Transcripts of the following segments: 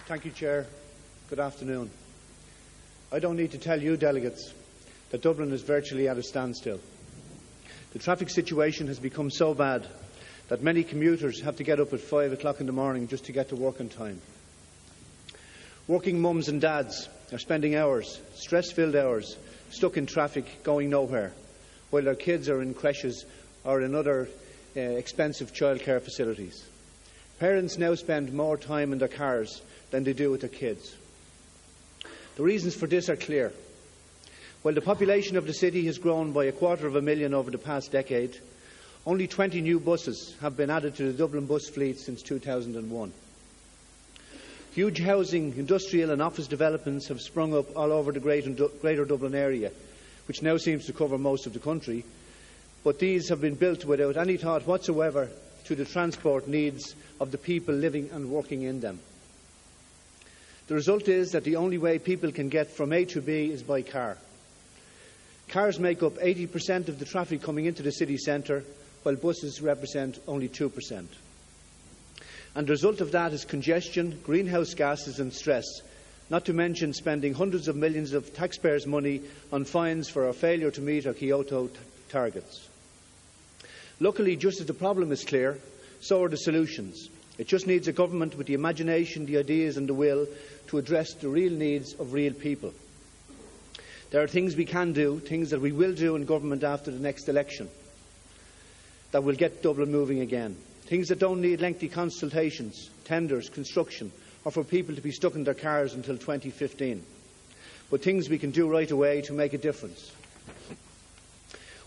Thank you, Chair. Good afternoon. I don't need to tell you, delegates, that Dublin is virtually at a standstill. The traffic situation has become so bad that many commuters have to get up at 5 o'clock in the morning just to get to work on time. Working mums and dads are spending hours, stress-filled hours, stuck in traffic, going nowhere, while their kids are in creches or in other expensive childcare facilities. Parents now spend more time in their cars than they do with their kids. The reasons for this are clear. While the population of the city has grown by 250,000 over the past decade, only 20 new buses have been added to the Dublin bus fleet since 2001. Huge housing, industrial and office developments have sprung up all over the Greater Dublin area, which now seems to cover most of the country, but these have been built without any thought whatsoever to the transport needs of the people living and working in them. The result is that the only way people can get from A to B is by car. Cars make up 80% of the traffic coming into the city centre, while buses represent only 2%. And the result of that is congestion, greenhouse gases and stress, not to mention spending hundreds of millions of taxpayers' money on fines for our failure to meet our Kyoto targets. Luckily, just as the problem is clear, so are the solutions. It just needs a government with the imagination, the ideas and the will to address the real needs of real people. There are things we can do, things that we will do in government after the next election, that will get Dublin moving again. Things that don't need lengthy consultations, tenders, construction, or for people to be stuck in their cars until 2015. But things we can do right away to make a difference.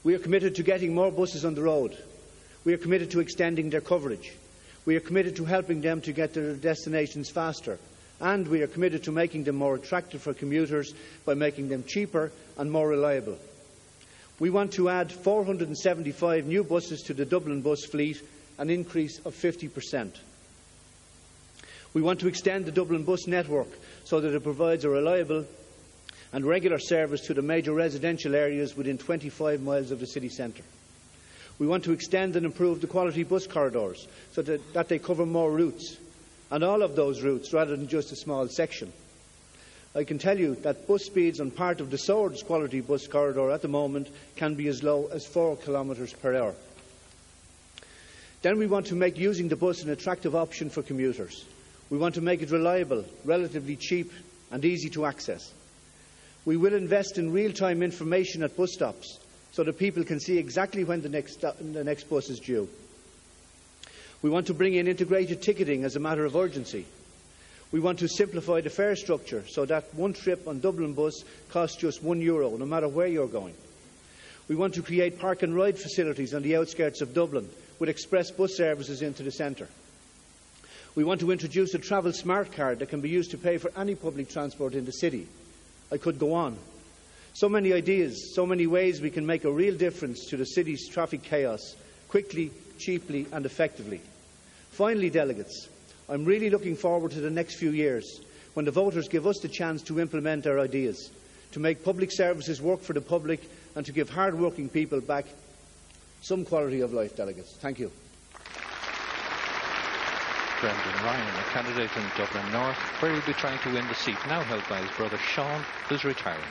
We are committed to getting more buses on the road. We are committed to extending their coverage. We are committed to helping them to get to their destinations faster. And we are committed to making them more attractive for commuters by making them cheaper and more reliable. We want to add 475 new buses to the Dublin bus fleet, an increase of 50%. We want to extend the Dublin bus network so that it provides a reliable and regular service to the major residential areas within 25 miles of the city centre. We want to extend and improve the quality bus corridors so that they cover more routes, and all of those routes rather than just a small section. I can tell you that bus speeds on part of the Swords quality bus corridor at the moment can be as low as 4 kilometres per hour. Then we want to make using the bus an attractive option for commuters. We want to make it reliable, relatively cheap and easy to access. We will invest in real-time information at bus stops so that people can see exactly when the next bus is due. We want to bring in integrated ticketing as a matter of urgency. We want to simplify the fare structure so that one trip on Dublin bus costs just €1, no matter where you're going. We want to create park and ride facilities on the outskirts of Dublin with express bus services into the centre. We want to introduce a travel smart card that can be used to pay for any public transport in the city. I could go on. So many ideas, so many ways we can make a real difference to the city's traffic chaos, quickly, cheaply and effectively. Finally, delegates, I'm really looking forward to the next few years when the voters give us the chance to implement our ideas, to make public services work for the public and to give hard-working people back some quality of life, delegates. Thank you. Brendan Ryan, a candidate in Dublin North, where he'll be trying to win the seat now held by his brother Sean, who's retiring.